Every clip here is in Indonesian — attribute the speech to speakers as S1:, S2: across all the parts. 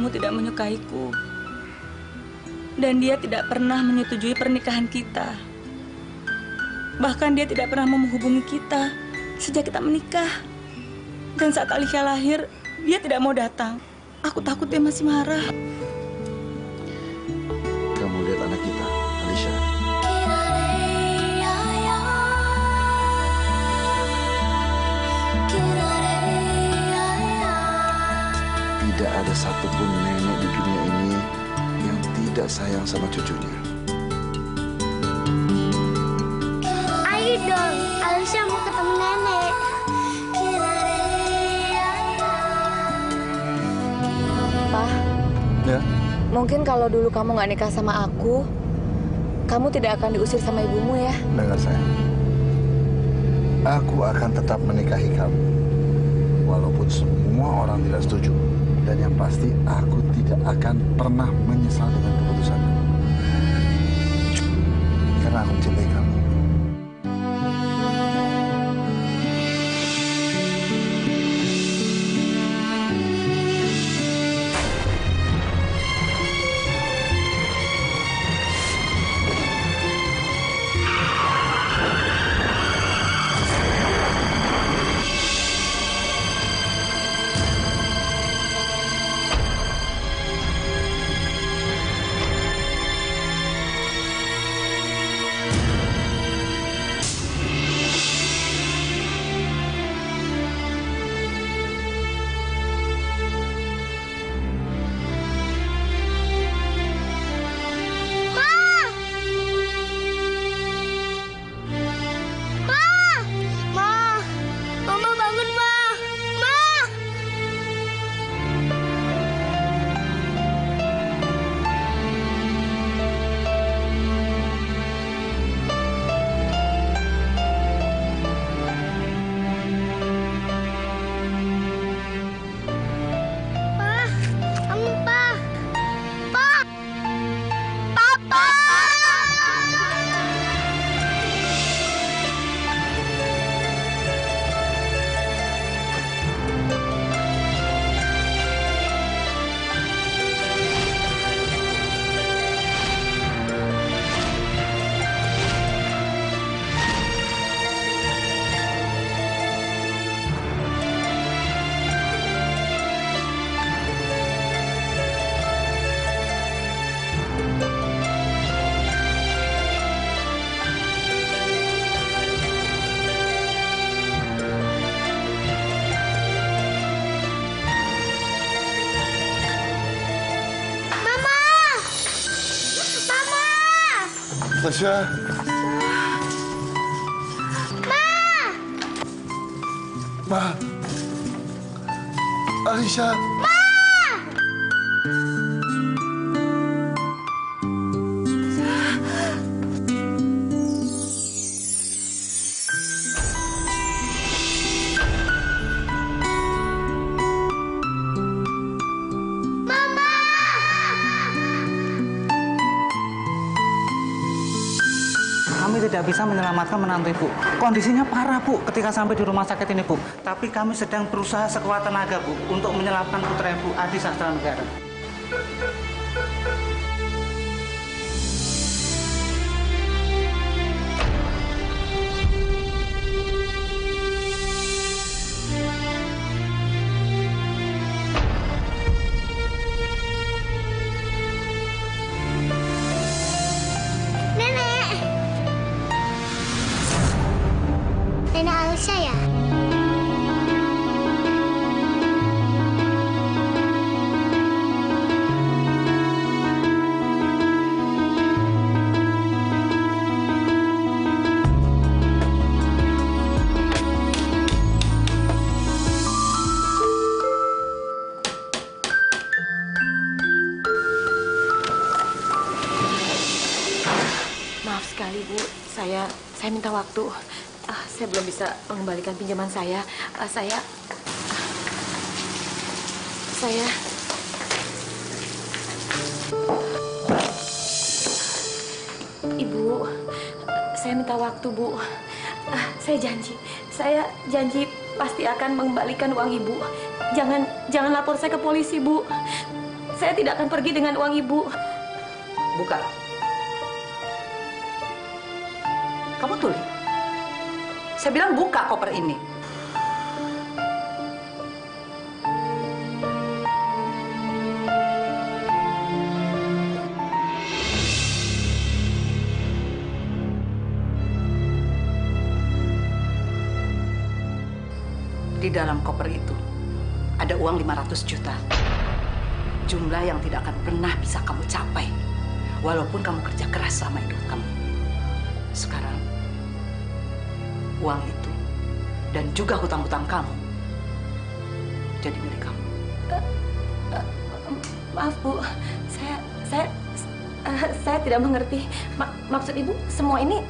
S1: kamu tidak menyukaiku. Dan dia tidak pernah menyetujui pernikahan kita. Bahkan dia tidak pernah menghubungi kita sejak kita menikah. Dan saat Alicia lahir, dia tidak mau datang. Aku takut dia masih marah.
S2: Kamu lihat anak kita, Alicia. Tidak ada satupun nenek di dunia ini yang tidak sayang sama cucunya.
S3: Ayo dong, Alicia mau ketemu nenek.
S4: Pak,
S2: Ya?
S4: mungkin kalau dulu kamu nggak nikah sama aku, kamu tidak akan diusir sama ibumu ya?
S2: Dengar sayang. Aku akan tetap menikahi kamu. Walaupun semua orang tidak setuju. Dan yang pasti aku tidak akan pernah menyesal dengan keputusanku. Karena aku mencintai kamu. Tasya. Ma. Alicia.
S5: Kami tidak bisa menyelamatkan menantu Ibu. Kondisinya parah, Bu, ketika sampai di rumah sakit ini, Bu. Tapi kami sedang berusaha sekuat tenaga, Bu, untuk menyelamatkan putra Ibu, Adi Sastra Negara.
S3: Nenek Alicia ya?
S4: Maaf sekali, Bu. Saya minta waktu. Saya belum bisa mengembalikan pinjaman saya. Ibu, saya minta waktu, Bu. Saya janji pasti akan mengembalikan uang Ibu. Jangan lapor saya ke polisi, Bu. Saya tidak akan pergi dengan uang Ibu.
S6: Buka. Kamu tuli. Saya bilang buka koper ini. Di dalam koper itu ada uang 500 juta. Jumlah yang tidak akan pernah bisa kamu capai. Walaupun kamu kerja keras selama hidup kamu. Sekarang, uang itu dan juga hutang-hutang kamu jadi milik kamu.
S4: Maaf Bu, saya tidak mengerti. Maksud Ibu semua ini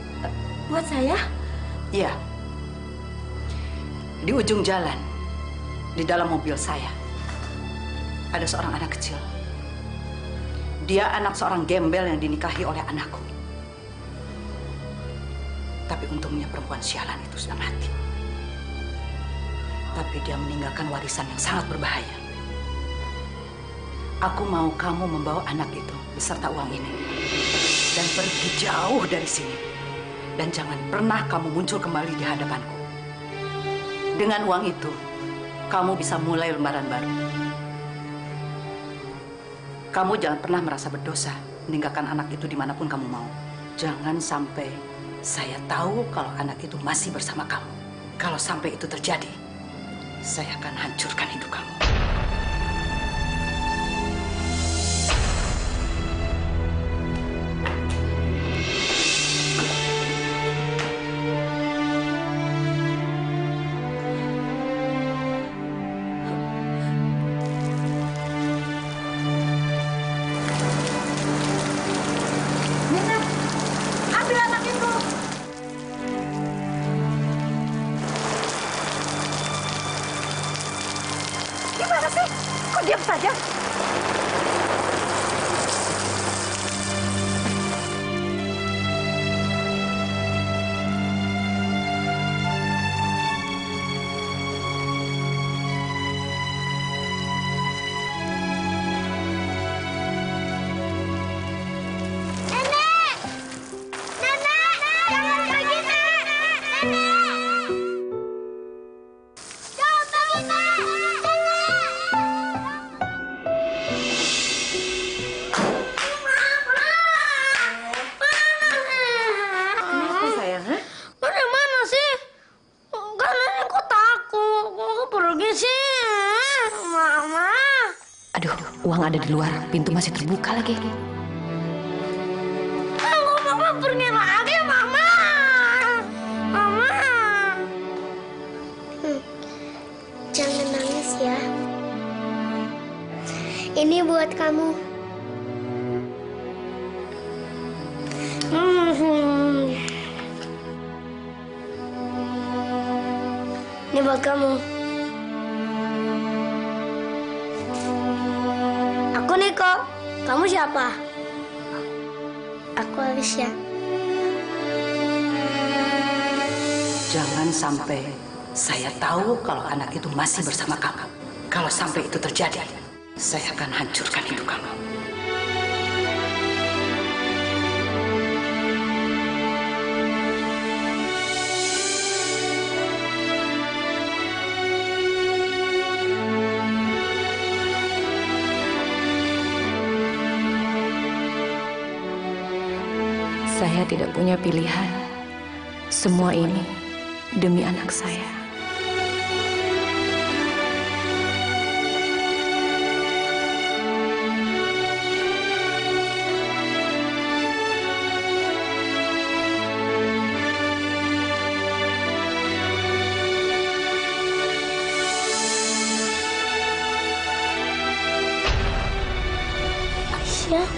S4: buat saya?
S6: Iya. Di ujung jalan, di dalam mobil saya, ada seorang anak kecil. Dia anak seorang gembel yang dinikahi oleh anakku. Tapi untungnya perempuan sialan itu sudah mati. Tapi dia meninggalkan warisan yang sangat berbahaya. Aku mau kamu membawa anak itu beserta uang ini dan pergi jauh dari sini. Dan jangan pernah kamu muncul kembali di hadapanku. Dengan uang itu, kamu bisa mulai lembaran baru. Kamu jangan pernah merasa berdosa meninggalkan anak itu dimanapun kamu mau. Jangan sampai saya tahu kalau anak itu masih bersama kamu. Kalau sampai itu terjadi, saya akan hancurkan hidup kamu.
S4: Gimana sih? Kok diam saja? Uang ada di luar, pintu masih terbuka lagi.
S3: Mama pergi lagi, Mama. Mama. Jangan nangis ya. Ini buat kamu. Ini buat kamu. Aku Niko. Kamu siapa? Aku Alicia.
S6: Jangan sampai saya tahu kalau anak itu masih bersama kamu. Kalau sampai itu terjadi, saya akan hancurkan hidup kamu.
S4: Saya tidak punya pilihan. Semua ini demi anak saya.
S3: Aisyah.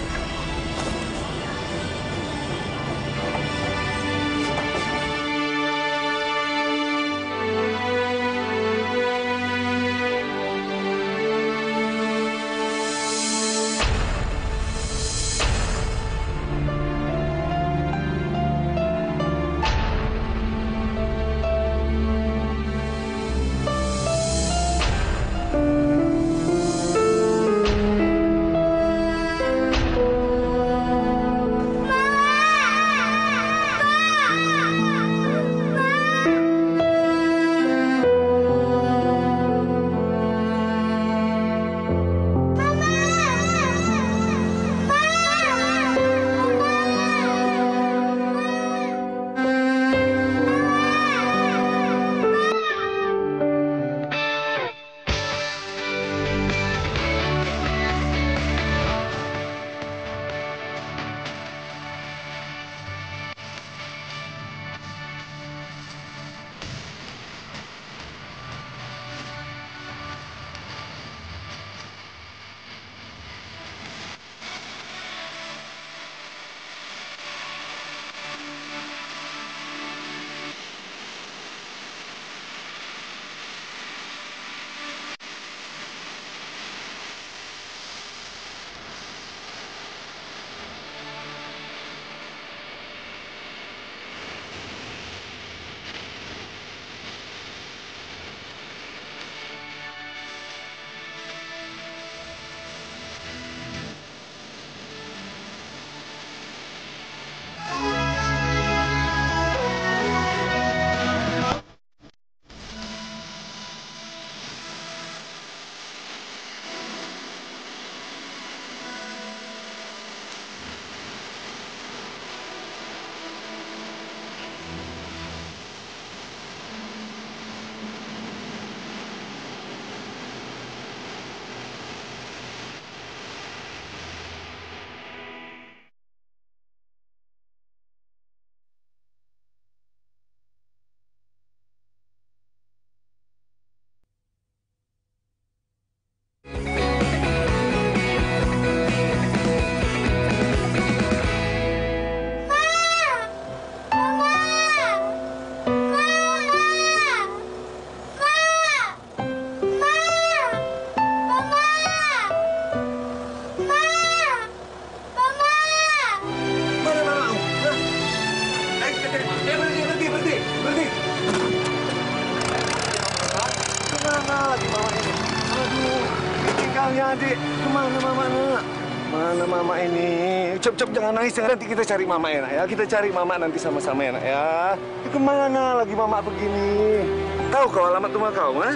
S7: Mana mama ini? Cep jangan nangis, nanti kita cari mama enak ya. Kita cari mama nanti sama-sama enak ya. Kemana lagi mama begini? Tahu kau alamat rumah kau, ha?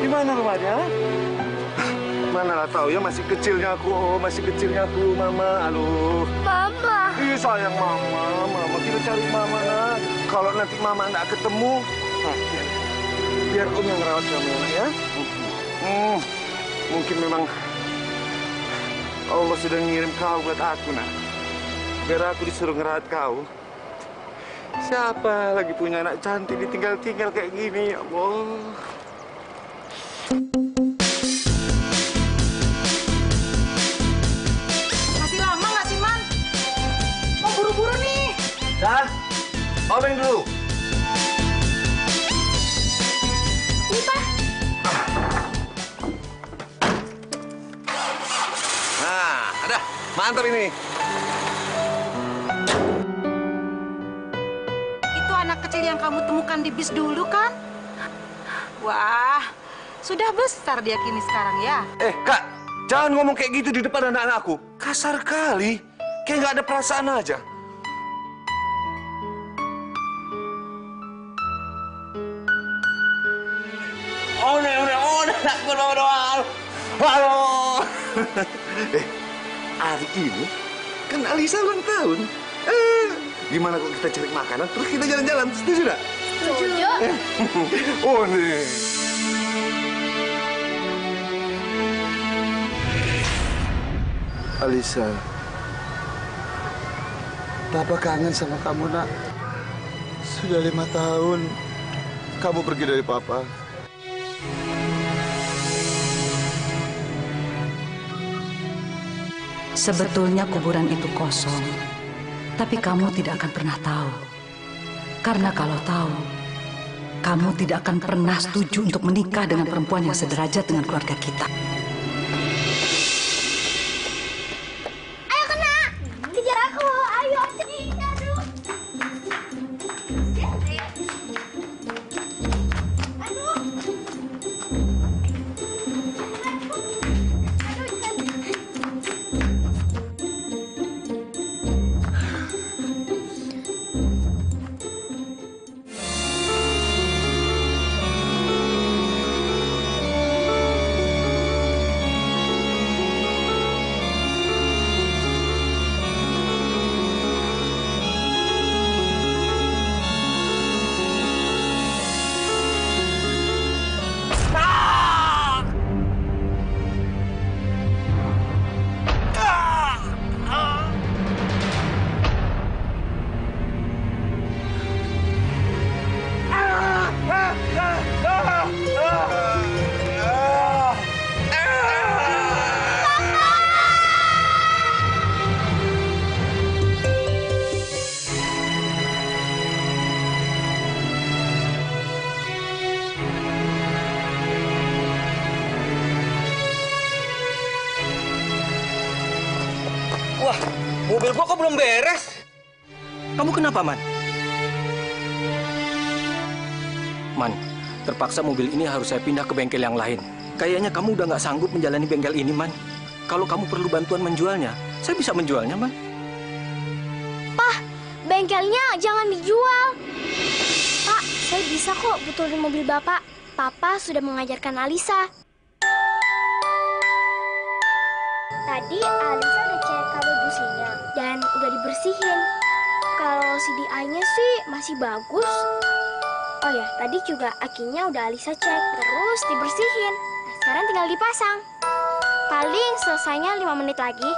S7: Di mana rumahnya? Mana lah tahu ya, masih kecilnya aku, mama. Aduh.
S3: Mama.
S7: Ih, sayang mama. Kita cari mama, nak. Kalau nanti mama nggak ketemu, biar om yang rawat kamu, ya. Mungkin memang Allah sudah ngirim kau buat aku, nak. Biar aku disuruh ngerawat kau. Siapa lagi punya anak cantik ditinggal-tinggal kayak gini, ya Allah.
S6: Masih lama nggak sih, Man? Mau buru-buru nih.
S7: Dan, omeng dulu.
S3: Ini, Pak.
S7: Nah, ada. Mantap ini.
S6: Itu anak kecil yang kamu temukan di bis dulu, kan? Wah, sudah besar dia kini sekarang ya.
S7: Kak, jangan ngomong kayak gitu di depan anak-anakku. Kasar kali. Kayak nggak ada perasaan aja. Aku doang. Halo. Hari ini kan Alisa ulang tahun. Gimana kalau kita cari makanan terus kita jalan-jalan? Setuju nggak?
S3: Setuju.
S7: Oh nih. Alisa, Papa kangen sama kamu, nak. Sudah 5 tahun kamu pergi dari Papa.
S6: Sebetulnya kuburan itu kosong, tapi kamu tidak akan pernah tahu. Karena kalau tahu, kamu tidak akan pernah setuju untuk menikah dengan perempuan yang sederajat dengan keluarga kita.
S3: Ayo kena. Kejar aku. Ayo. Aduh.
S8: Wah, mobil gua kok belum beres? Kamu kenapa, Man? Man, terpaksa mobil ini harus saya pindah ke bengkel yang lain. Kayaknya kamu udah nggak sanggup menjalani bengkel ini, Man. Kalau kamu perlu bantuan menjualnya, saya bisa menjualnya, Man.
S3: Pak, bengkelnya jangan dijual. Pak, saya bisa kok betulin mobil Bapak. Papa sudah mengajarkan Alisa. Tadi Alisa udah cek kabel businya dan udah dibersihin. Kalau CDI-nya sih masih bagus. Oh ya, tadi juga akinya udah Alisa cek, terus dibersihin. Nah, sekarang tinggal dipasang. Paling selesainya 5 menit lagi.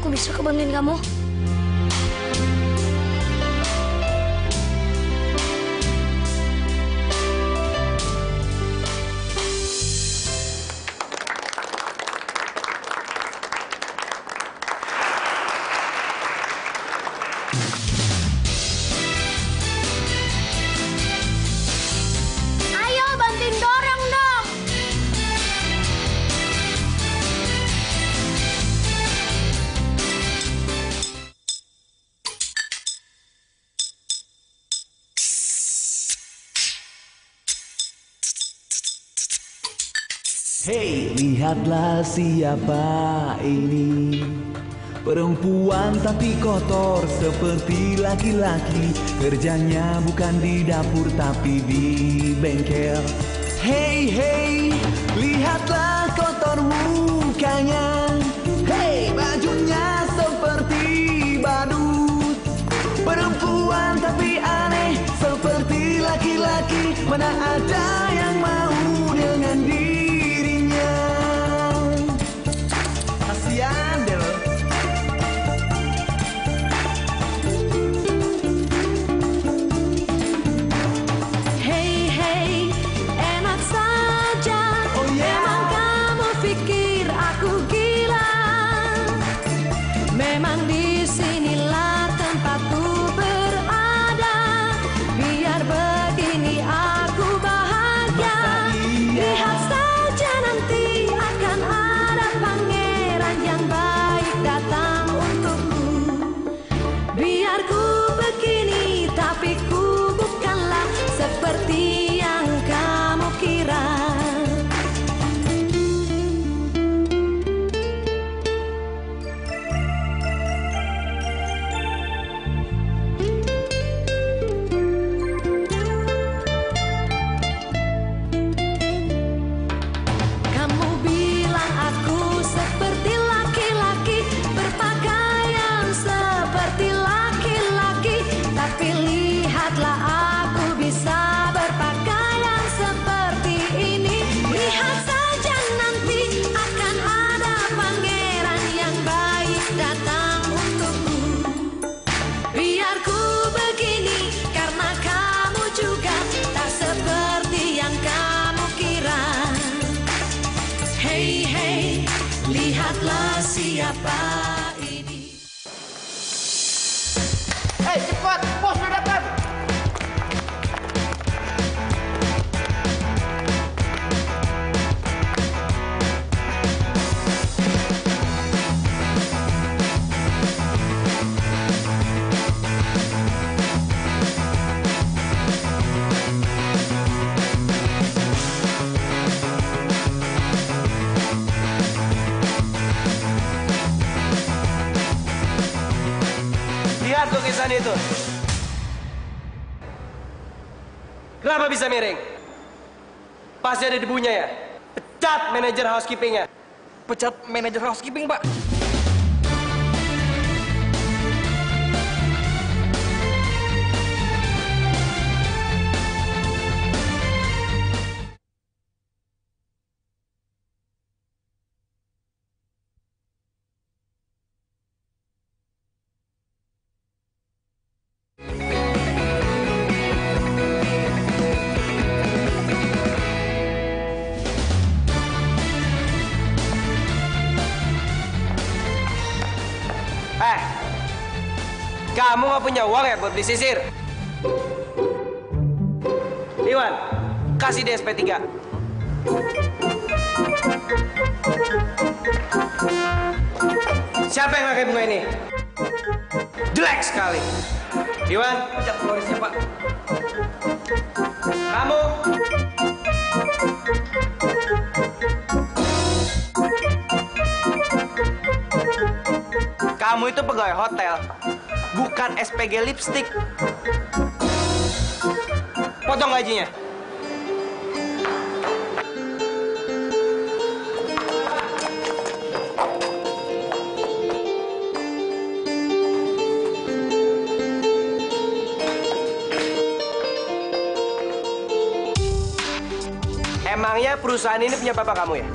S3: Aku bisa kebantuin kamu. Ayo bantuin dorong dong.
S9: Hei, lihatlah siapa ini. Perempuan tapi kotor seperti laki-laki. Kerjanya bukan di dapur tapi di bengkel. Hei, hei, lihatlah kotor mukanya. Hei, bajunya seperti badut. Perempuan tapi aneh seperti laki-laki. Mana ada yang mau dengan dirinya. Kasian deh lo.
S10: Hei, hei, enak saja.
S9: Oh, yeah.
S10: Memang kamu pikir aku gila. Memang disinilah tempatku berada. Biar begini aku bahagia. Lihat saja nanti akan ada pangeran yang baik datang untukku. Biar ku begini tapi ku bukanlah seperti yang kamu kira. Kamu bilang aku seperti laki-laki, berpakaian seperti laki-laki. Tapi lihatlah aku bisa berpakaian seperti ini. Lihat saja nanti akan ada pangeran yang baik datang untukku. Biar ku begini karena kamu juga tak seperti yang kamu kira. Hei, hei, lihatlah siapa ini.
S11: Hei, cepat! Bos udah datang!
S12: Lihat lukisan itu. Kenapa bisa miring? Pasti ada debunya ya? Pecat manajer housekeepingnya.
S8: Pecat manajer housekeeping, Pak.
S12: Kamu nggak punya uang ya buat beli sisir? Iwan, kasih dia SP3. Siapa yang pakai bunga ini? Jelek sekali. Iwan, pecat florisnya, Pak. Kamu. Kamu itu pegawai hotel, bukan SPG lipstick. Potong gajinya. Emangnya perusahaan ini punya bapak kamu ya?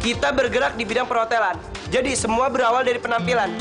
S12: Kita bergerak di bidang perhotelan, jadi semua berawal dari penampilan.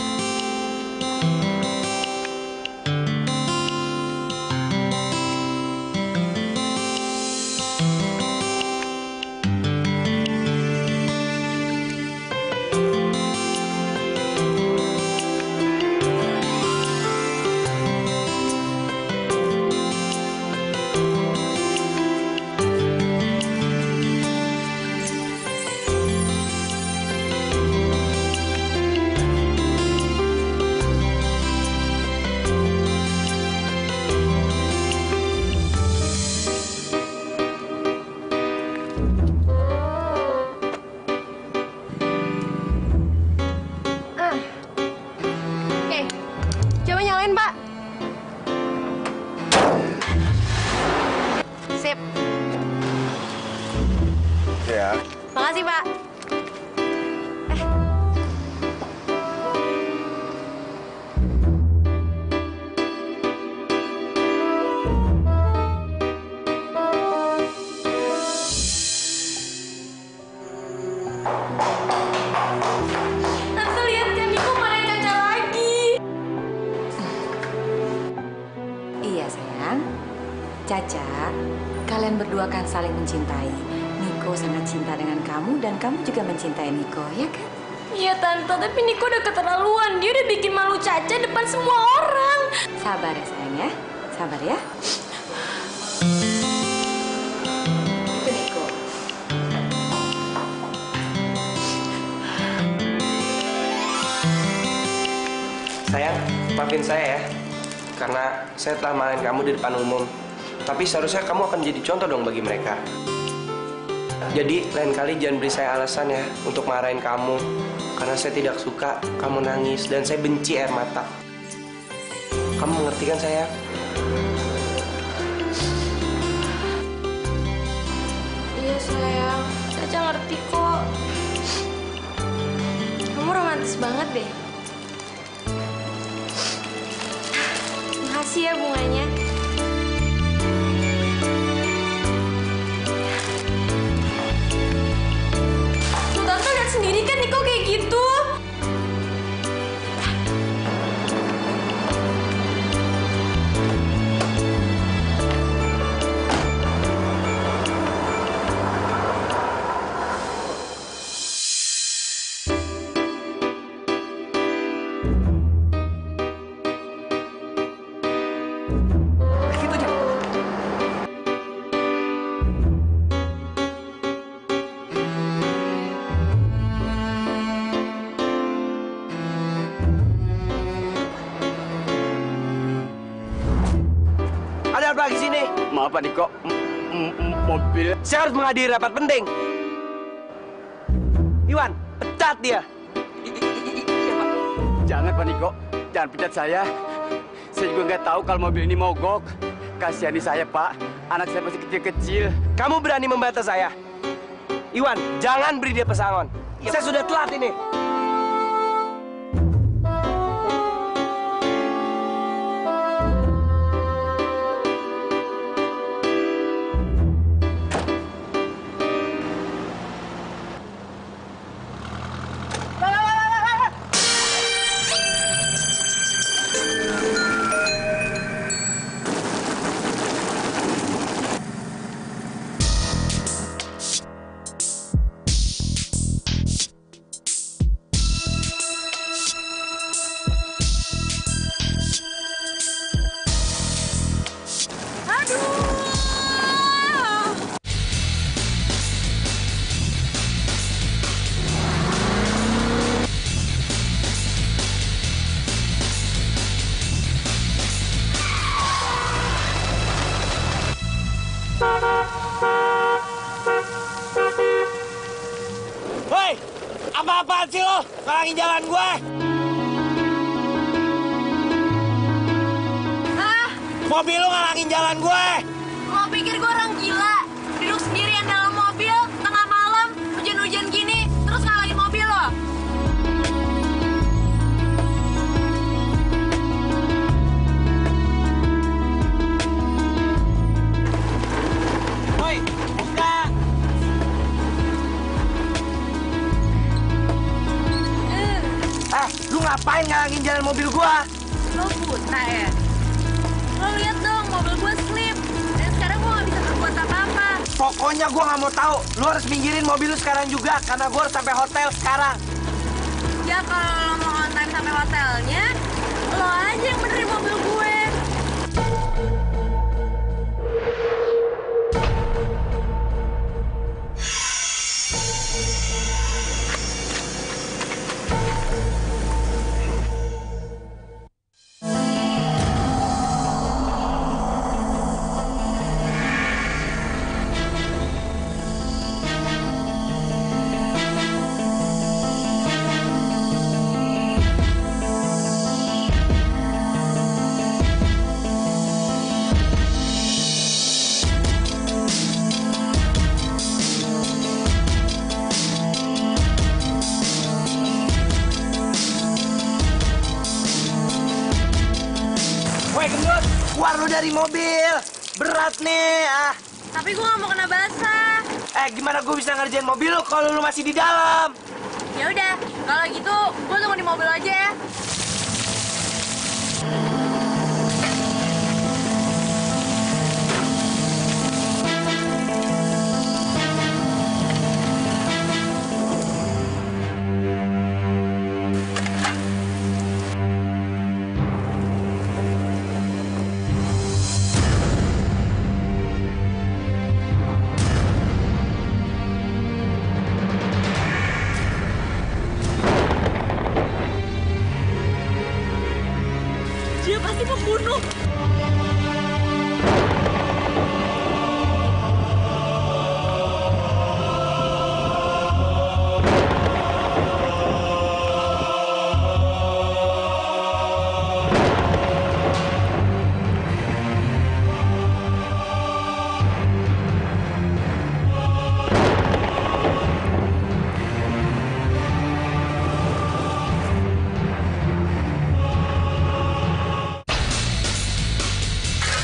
S4: Caca, kalian berdua kan saling mencintai. Niko sangat cinta dengan kamu dan kamu juga mencintai Niko, ya kan?
S3: Iya Tante, tapi Niko udah keterlaluan. Dia udah bikin malu Caca depan semua orang.
S4: Sabar ya sayang ya, sabar ya. Itu Niko.
S12: Sayang, maafin saya ya. Karena saya telah marahin kamu di depan umum. Tapi seharusnya kamu akan jadi contoh dong bagi mereka. Jadi lain kali jangan beri saya alasan ya untuk marahin kamu. Karena saya tidak suka kamu nangis dan saya benci air mata. Kamu mengerti kan sayang?
S3: Iya sayang, Caca ngerti kok. Kamu romantis banget deh. Makasih ya bunganya. Tante lihat sendiri kan Niko kayak gitu.
S12: Ada apa di sini?
S13: Maaf Pak Niko, mobil.
S12: Saya harus menghadiri rapat penting. Iwan, pecat dia.
S13: Jangan Pak Niko, jangan pecat saya. Saya juga nggak tahu kalau mobil ini mogok. Kasihani saya Pak, anak saya masih kecil-kecil.
S12: Kamu berani membantah saya? Iwan, jangan beri dia pesangon. Saya sudah telat ini.
S14: Woi, apa-apaan sih lo? Ngalangin jalan gue.
S3: Hah?
S14: Mobil lo ngalangin jalan gue.
S3: Lo pikir gue orang gila? Duduk sendirian dalam mobil, tengah malam, hujan-hujan gini, terus ngalangin mobil lo?
S14: Woi, buka.
S12: Lu ngapain ngalangin jalan mobil gua?
S3: Lo buta ya? Lo lihat dong, mobil gue slip. Dan sekarang gue gak bisa berbuat apa-apa.
S12: Pokoknya gua nggak mau tahu. Lu harus minggirin mobil lu sekarang juga karena gua harus sampai hotel sekarang.
S3: Ya kalau lo mau on time sampai hotelnya, lo aja yang benerin mobil gue.
S12: Woi gendut, keluar lu dari mobil. Berat nih, ah.
S3: Tapi gue gak mau kena basah.
S12: Gimana gue bisa ngerjain mobil lu kalau lu masih di dalam?
S3: Ya udah, kalau gitu gue tunggu di mobil aja ya.
S1: Dia pasti pembunuh.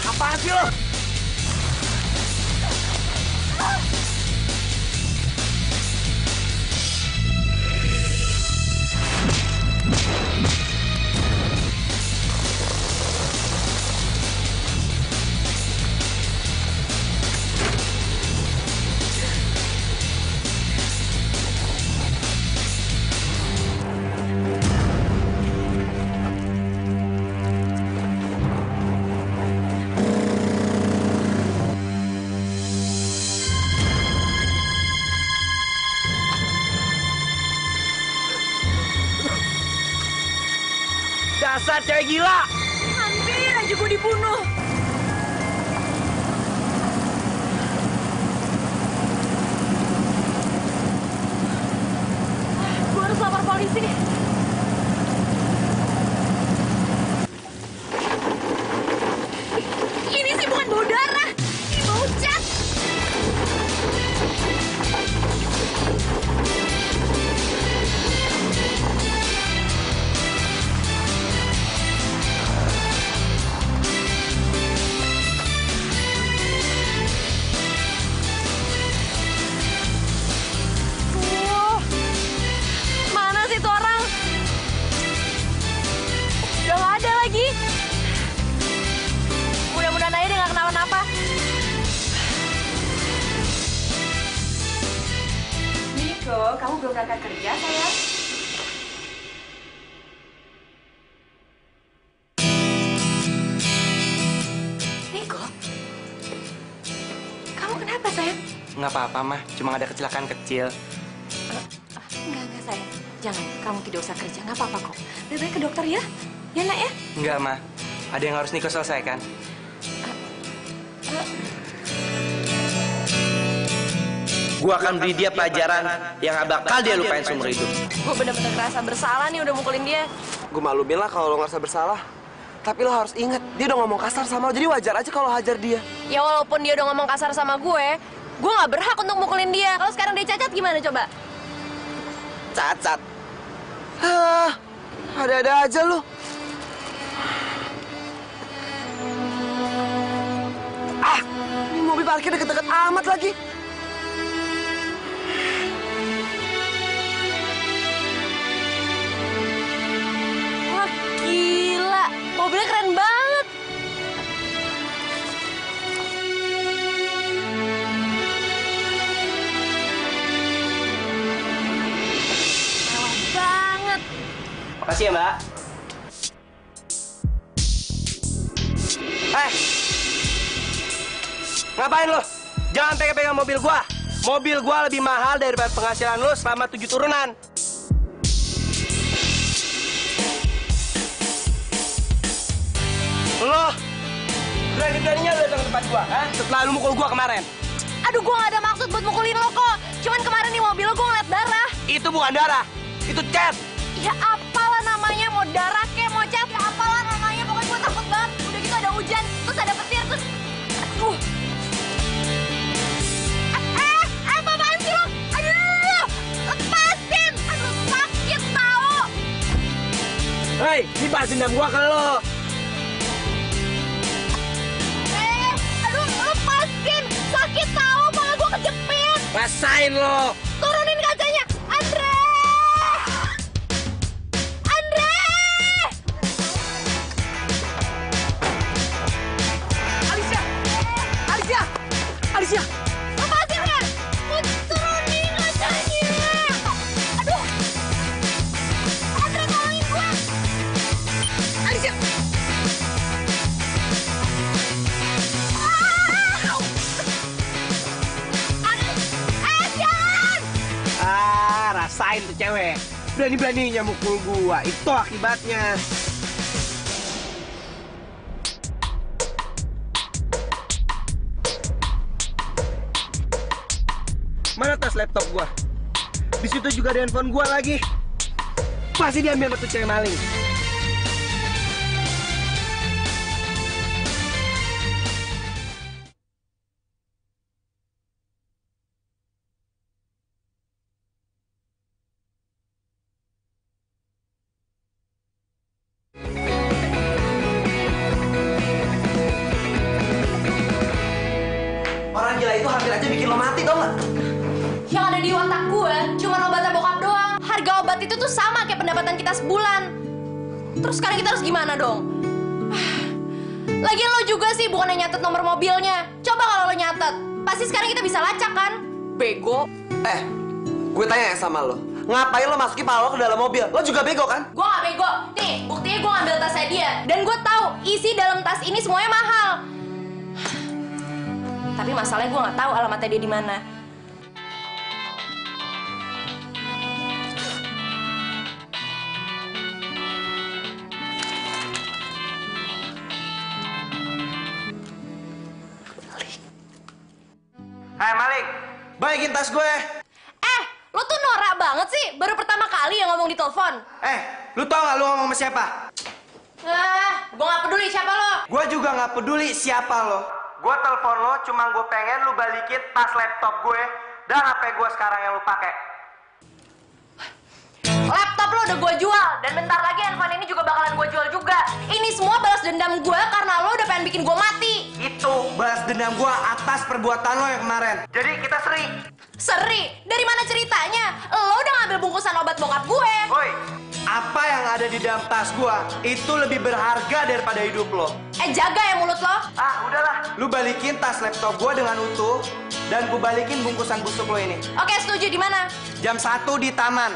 S14: Apaan sih lo? Dasar cewek gila!
S1: Hampir aja gue dibunuh. Gue harus lapor polisi. Ini sih bukan bau darah, ini bau cat. Mana sih tuh orang? Udah nggak ada lagi. Mudah-mudahan aja dia nggak kenapa-napa.
S4: Niko, kamu belum berangkat kerja, sayang? Niko, kamu kenapa, sayang?
S12: Nggak apa-apa, Mah. Cuma ada kecelakaan kecil.
S4: Enggak, sayang. Jangan, kamu tidak usah kerja. Nggak apa-apa kok. Lebih baik ke dokter ya? Ya, nak ya?
S12: Nggak, Mah. Ada yang harus Niko selesaikan. Gua akan beri dia pelajaran yang gak bakal dia lupain seumur hidup.
S1: Gue bener-bener ngerasa bersalah nih udah mukulin dia.
S7: Gue maklumin lah kalau lo ngerasa bersalah. Tapi lo harus ingat, dia udah ngomong kasar sama lo, jadi wajar aja kalau hajar dia.
S1: Ya walaupun dia udah ngomong kasar sama gue nggak berhak untuk mukulin dia. Kalau sekarang dia cacat gimana coba?
S7: Cacat. Ada-ada aja lo. Ini mobil parkir deket-deket amat lagi.
S1: Wah gila, mobilnya keren banget. Mewah banget.
S12: Makasih ya, Mbak. Ngapain lo? Jangan pegang-pegang mobil gua. Mobil gua lebih mahal daripada penghasilan lo selama 7 turunan. Lo berani-beraninya lo datang ke tempat gua, ha? Setelah lo mukul gua kemarin.
S1: Aduh, gue gak ada maksud buat mukulin lo kok. Cuman kemarin di mobil lo gue ngeliat darah.
S12: Itu bukan darah, itu cat.
S1: Ya apalah namanya, mau darah kek, mau cat, ya apalah namanya. Pokoknya gue takut banget. Udah gitu ada hujan, terus ada petir, terus... Aduh. Apaan sih lo? Aduh, lepasin. Aduh, sakit tau.
S12: Hei, ini balas dendam gua ke lo.
S1: Aduh, lepasin. Sakit tau, malah gue kejepit.
S12: Rasain lo.
S1: Turunin kacanya, Andre! Andre!
S14: Alicia! Alicia! Alicia!
S1: Lepasin kan? Mau turunin kacanya! Aduh! Andre, tolongin gue!
S14: Alicia! Rasain tuh cewek. Berani-beraninya mukul gua. Itu akibatnya.
S12: Mana tas laptop gua? Di situ juga ada handphone gua lagi. Pasti diambil sama tuh cewek maling.
S15: Orang gila itu hampir aja bikin lo mati, tau nggak?
S16: Yang ada di otak gue cuma obatnya bokap doang. Harga obat itu tuh sama kayak pendapatan kita sebulan. Terus sekarang kita harus gimana dong? Lagian lo juga sih bukan yang nyatet nomor mobilnya. Coba kalau lo nyatet, pasti sekarang kita bisa lacak kan? Bego.
S15: Gue tanya ya sama lo. Ngapain lo masukin pala lo ke dalam mobil? Lo juga bego kan?
S16: Gue gak bego. Nih, buktinya gue ngambil tasnya dia. Dan gue tahu isi dalam tas ini semuanya mahal. Tapi masalahnya gue nggak tahu alamatnya dia di mana.
S15: Hai Malik, balikin tas gue.
S16: Lo tuh norak banget sih. Baru pertama kali yang ngomong di telepon.
S15: Lu tau gak lu ngomong sama siapa?
S16: Gue nggak peduli siapa lo.
S15: Gue juga nggak peduli siapa lo. Gue telepon lo cuma gue pengen lu balikin tas laptop gue dan HP gue sekarang yang lu pakai.
S16: Laptop lo udah gue jual. Dan bentar lagi handphone ini juga bakalan gue jual juga. Ini semua balas dendam gue karena lo udah pengen bikin gue mati.
S15: Itu balas dendam gue atas perbuatan lo yang kemarin. Jadi kita seri.
S16: Seri? Dari mana ceritanya? Lo udah ngambil bungkusan obat bokap gue.
S15: Woi, apa yang ada di dalam tas gue itu lebih berharga daripada hidup lo.
S16: Jaga ya mulut lo.
S15: Udahlah. Lu balikin tas laptop gue dengan utuh dan gue balikin bungkusan busuk lo ini.
S16: Oke, setuju. Di mana?
S15: Jam 1 di taman.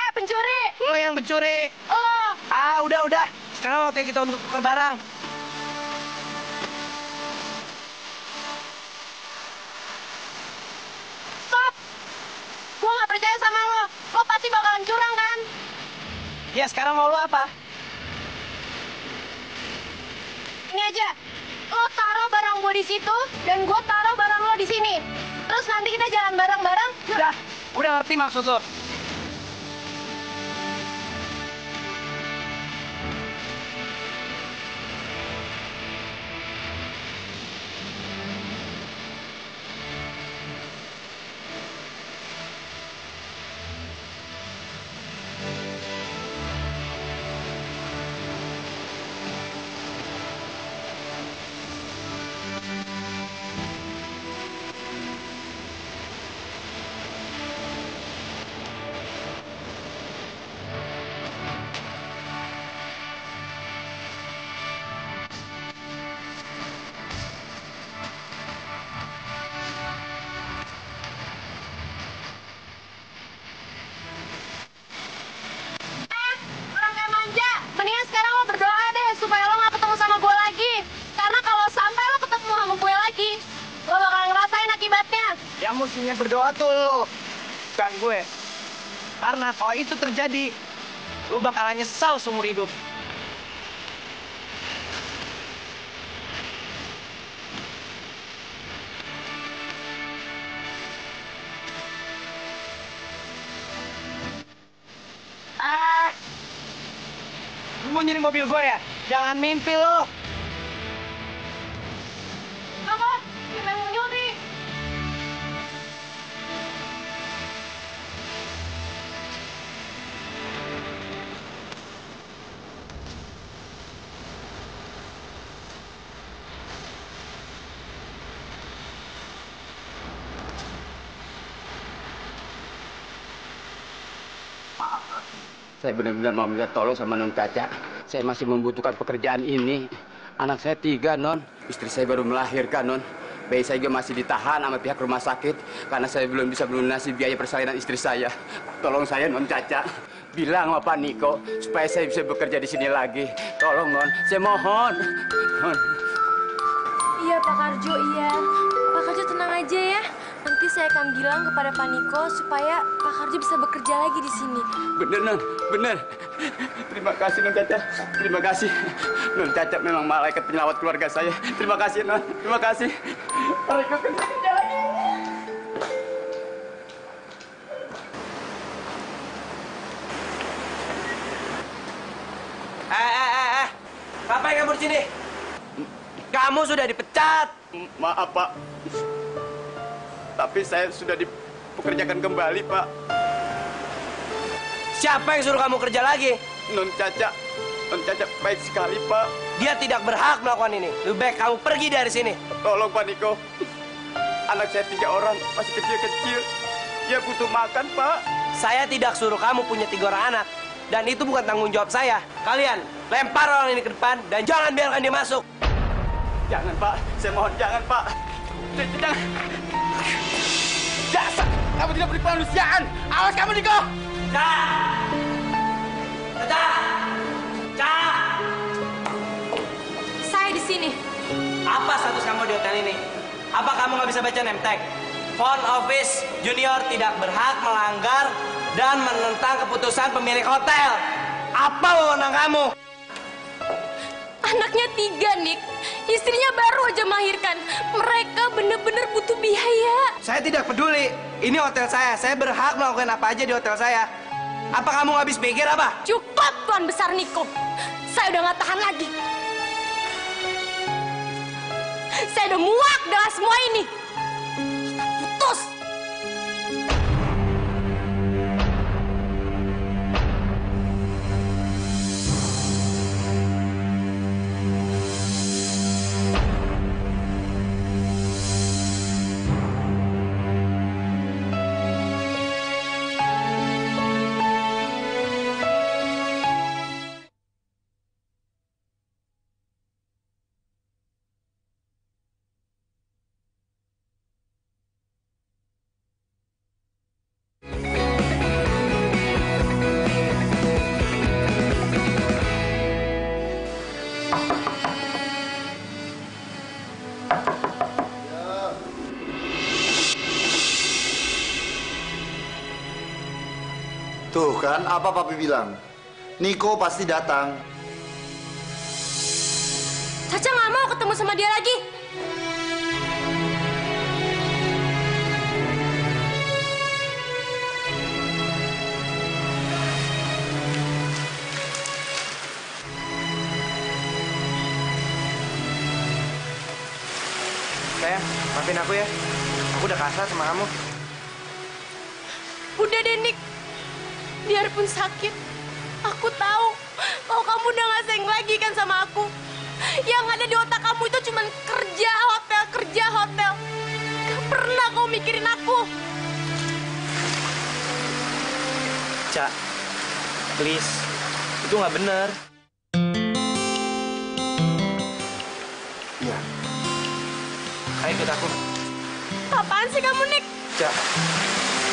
S16: Pencuri!
S14: Lo yang pencuri.
S16: Oh!
S14: Udah. Sekarang waktunya kita untuk tukar barang.
S16: Stop! Gue gak percaya sama lo. Lo pasti bakalan curang kan?
S14: Ya, sekarang mau lo apa?
S16: Ini aja. Lo taruh barang gue di situ dan gue taruh barang lo di sini. Terus nanti kita jalan bareng-bareng.
S14: Udah ngerti maksud lo. Mestinya berdoa tuh lo, bukan gue. Karena kalau itu terjadi, lo bakalan nyesal seumur hidup. Lo mau nyuri mobil gue ya? Jangan mimpi lo.
S16: Apa? Siapa yang mau nyuri?
S13: Saya benar-benar mau minta tolong sama Non Caca. Saya masih membutuhkan pekerjaan ini. Anak saya 3, Non. Istri saya baru melahirkan, Non. Bayi saya juga masih ditahan sama pihak rumah sakit karena saya belum bisa melunasi biaya persalinan istri saya. Tolong saya, Non Caca. Bilang sama Pak Niko supaya saya bisa bekerja di sini lagi. Tolong, Non. Saya mohon. Non.
S16: Iya, Pak Karjo, iya. Pak Karjo tenang aja ya. Nanti saya akan bilang kepada Pak Niko supaya Pak Karjo bisa bekerja lagi di sini.
S13: Bener, Non. Bener. Terima kasih, Non Caca. Terima kasih. Non Caca memang malaikat penyelamat keluarga saya. Terima kasih, Non. Terima kasih. Mereka kerja lagi.
S15: Ngapain kamu di sini? Kamu sudah dipecat.
S13: Maaf, Pak. Tapi saya sudah dipekerjakan kembali, Pak.
S15: Siapa yang suruh kamu kerja lagi?
S13: Non Caca. Non Caca baik sekali, Pak.
S15: Dia tidak berhak melakukan ini. Lebih baik kamu pergi dari sini.
S13: Tolong, Pak Niko. Anak saya 3 orang, masih kecil-kecil. Dia butuh makan, Pak.
S15: Saya tidak suruh kamu punya 3 orang anak. Dan itu bukan tanggung jawab saya. Kalian lempar orang ini ke depan dan jangan biarkan dia masuk.
S13: Jangan, Pak. Saya mohon, jangan, Pak. Jangan. Dasar! Kamu tidak beri kemanusiaan. Awas kamu, Niko!
S16: Saya di sini.
S15: Apa status kamu di hotel ini? Apa kamu nggak bisa baca name tag? Front office junior tidak berhak melanggar dan menentang keputusan pemilik hotel. Apa wewenang kamu?
S16: Anaknya 3, Nick. Istrinya baru aja melahirkan. Mereka bener-bener butuh biaya.
S15: Saya tidak peduli. Ini hotel saya. Saya berhak melakukan apa aja di hotel saya. Apa kamu nggak habis pikir apa?
S16: Cukup, Tuan Besar Niko. Saya udah nggak tahan lagi. Saya udah muak dengan semua ini. Kita putus.
S2: Tuh kan, apa Papi bilang? Niko pasti datang.
S16: Caca nggak mau ketemu sama dia lagi.
S15: Sayang, maafin aku ya. Aku udah kasar sama kamu.
S16: Udah deh, Nick. Biarpun sakit, aku tahu kalau kamu udah gak sayang lagi kan sama aku. Yang ada di otak kamu itu cuma kerja hotel. Gak pernah kau mikirin aku.
S15: Cak, please. Itu nggak bener.
S2: Iya.
S15: Ayo ikut aku.
S16: Apaan sih kamu, Nick?
S15: Cak,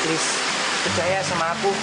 S15: please. Percaya sama aku.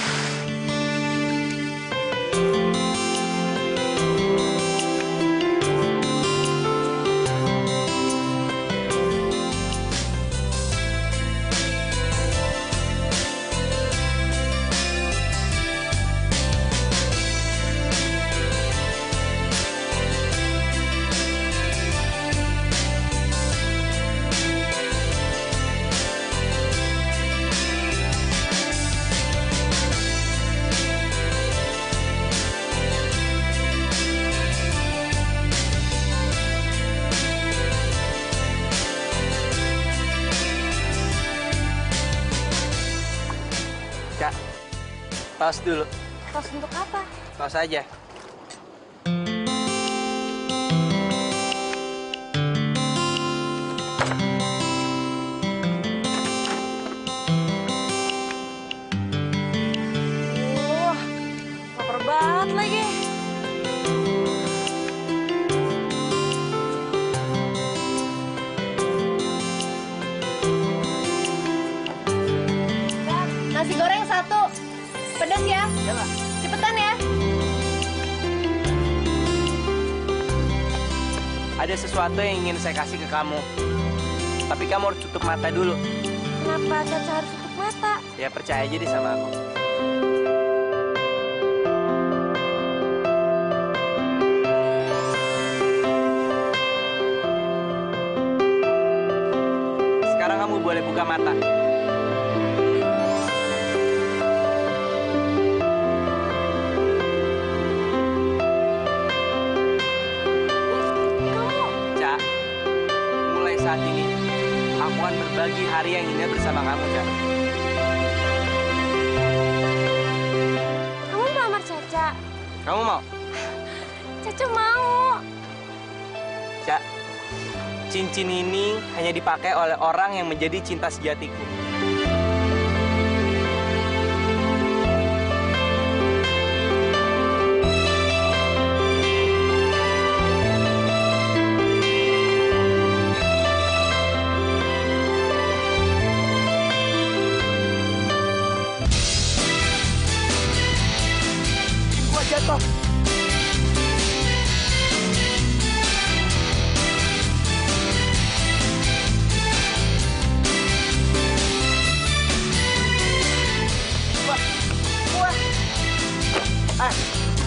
S15: Kak, tos dulu.
S16: Tos untuk apa?
S15: Tos aja.
S16: Lapar banget lagi. Pedas ya? Cepetan ya.
S15: Ada sesuatu yang ingin saya kasih ke kamu. Tapi kamu harus tutup mata dulu.
S16: Kenapa Caca harus tutup mata?
S15: Ya percaya aja deh sama aku. Sekarang kamu boleh buka mata. Cak, mulai saat ini aku akan berbagi hari yang indah bersama kamu, Cak.
S16: Kamu melamar Caca?
S15: Kamu mau?
S16: Caca mau.
S15: Cak, cincin ini hanya dipakai oleh orang yang menjadi cinta sejatiku. Gua jatuh.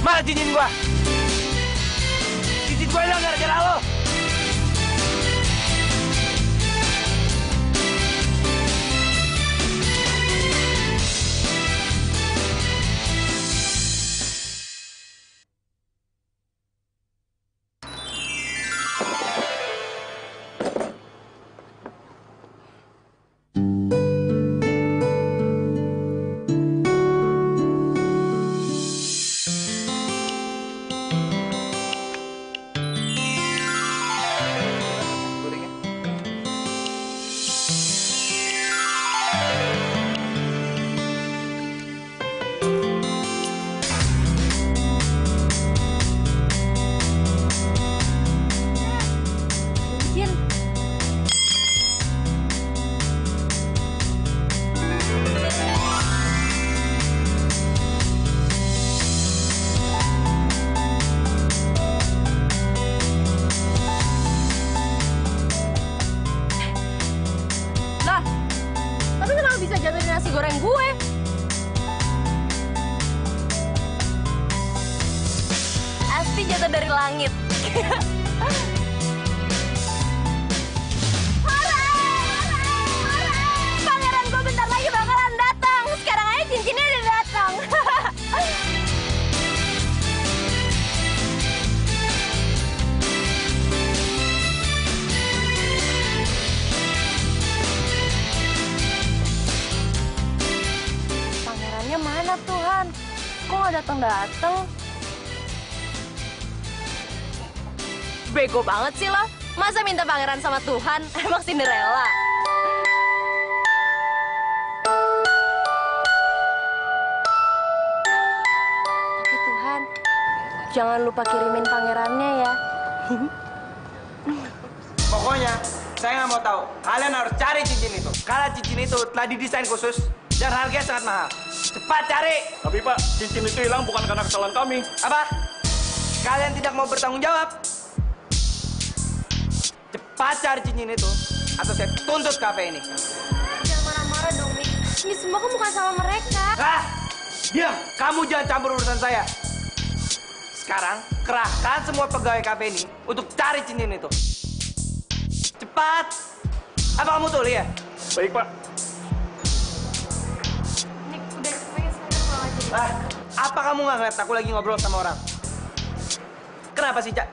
S15: Mana cincin gua? Cincin gua hilang gara-gara lo.
S16: Cincin. Lah, tapi kenapa bisa jatuh di nasi goreng gue? Pasti jatuh dari langit. Pangeran gue bentar lagi bakalan datang. Sekarang aja cincinnya udah datang. Pangerannya mana Tuhan? Kok nggak datang-datang? Bego banget sih lo. Masa minta pangeran sama Tuhan? Emang Cinderella? Tapi Tuhan, jangan lupa kirimin pangerannya ya.
S15: Pokoknya, saya nggak mau tahu. Kalian harus cari cincin itu. Karena cincin itu telah didesain khusus dan harganya sangat mahal. Cepat cari!
S8: Tapi Pak, cincin itu hilang bukan karena kesalahan kami.
S15: Apa? Kalian tidak mau bertanggung jawab? Cepat cari cincin itu, atau saya tuntut kafe ini.
S16: Jangan marah-marah dong, Nik. Ini semua kan bukan sama mereka.
S15: Ah! Diam! Kamu jangan campur urusan saya. Sekarang, kerahkan semua pegawai kafe ini untuk cari cincin itu. Cepat! Apa kamu tuh, lihat?
S8: Baik, Pak.
S16: Nik, udah cepet saya pulang aja.
S15: Ah, apa kamu nggak ngeliat aku lagi ngobrol sama orang? Kenapa sih, Cak?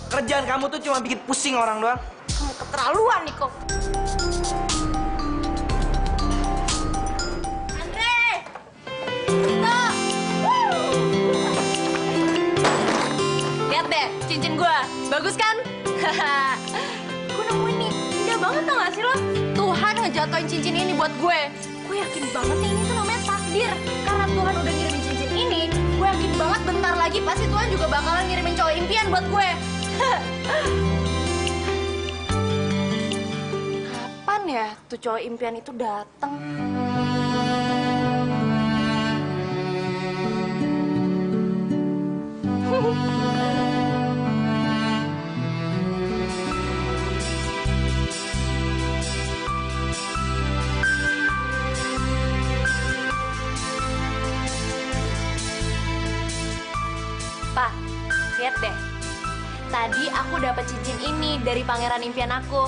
S15: Kerjaan kamu tuh cuma bikin pusing orang doang.
S16: Kamu keterlaluan, Niko. Andre! Tito! Lihat deh, cincin gua. Bagus kan? Gue nemuin nih. Indah banget tau gak sih lo? Tuhan ngejatuhin cincin ini buat gue. Gue yakin banget nih ini tuh namanya takdir. Karena Tuhan udah ngirimin cincin ini, gue yakin banget bentar lagi pasti Tuhan juga bakalan ngirimin cowok impian buat gue. Kapan ya tuh cowok impian itu datang? Lihat deh. Tadi aku dapat cincin ini dari pangeran impian aku.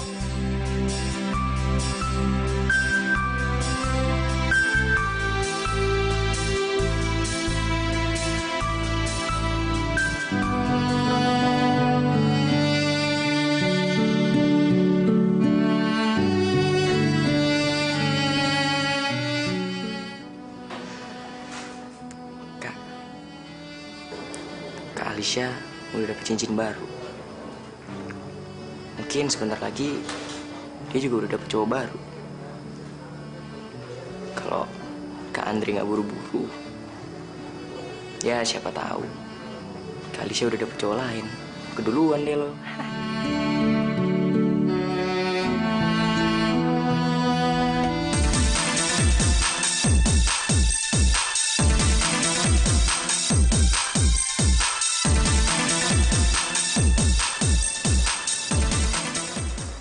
S17: Kak Alicia udah dapet cincin baru. Mungkin sebentar lagi dia juga udah dapet cowok baru. Kalau Kak Andri nggak buru-buru, ya siapa tahu Kak Alicia udah dapet cowok lain. Keduluan deh lo.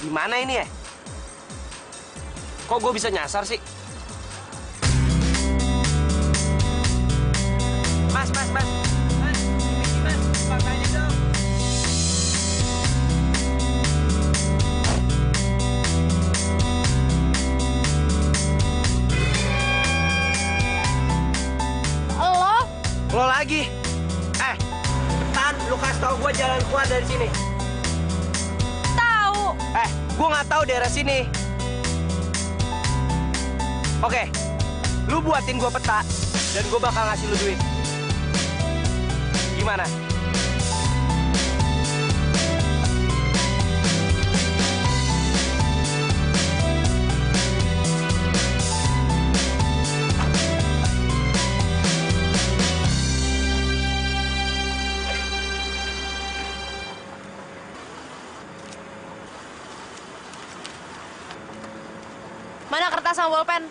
S15: Gimana ini ya? Kok gue bisa nyasar sih? Mas. Mas, ini mas, makanya dong. Lo lagi? Tan, lu kasih tau gue jalan keluar dari sini. Gue nggak tahu daerah sini. Oke, lu buatin gue peta dan gue bakal ngasih lu duit. Gimana?
S16: Mana kertas sama bolpen?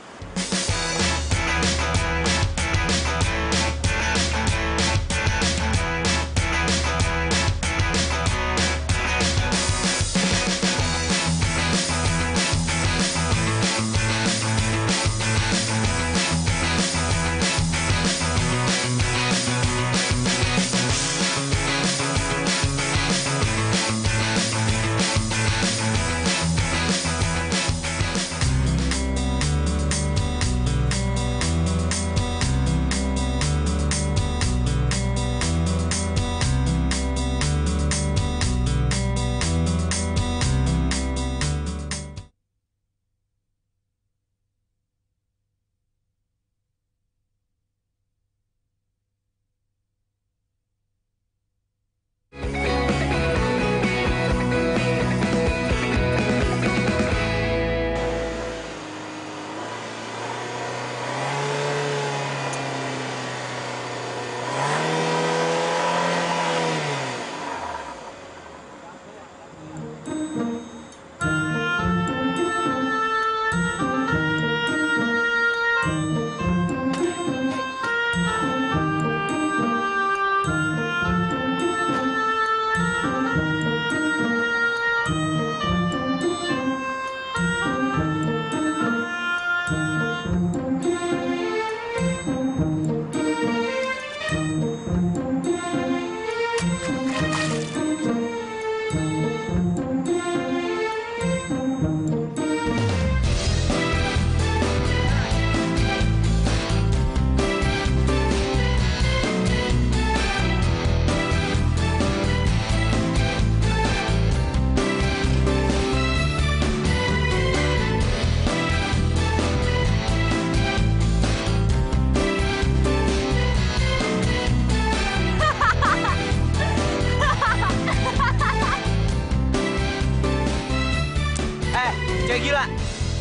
S15: Gila,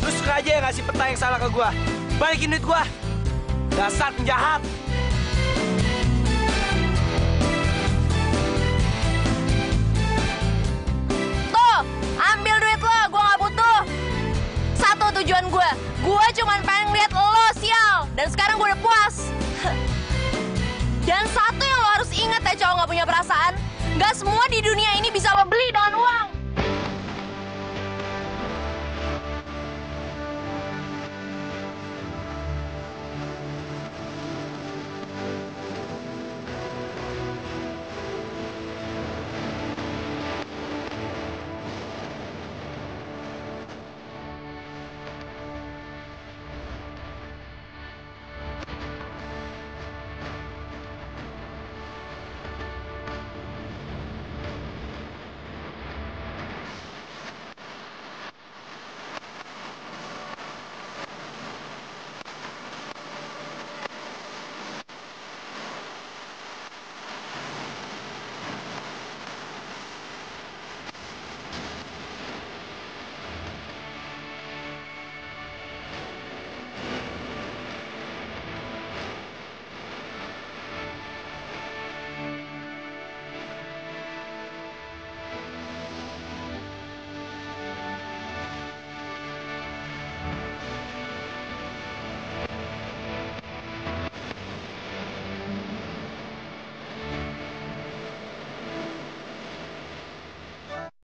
S15: lu suka aja ya ngasih peta yang salah ke gua. Balikin duit gua. Dasar penjahat.
S16: Tuh, ambil duit lo, gua nggak butuh. Satu tujuan gua cuma pengen lihat lo sial. Dan sekarang gua udah puas. Dan satu yang lo harus ingat ya cowok nggak punya perasaan. Nggak semua di dunia ini bisa lo beli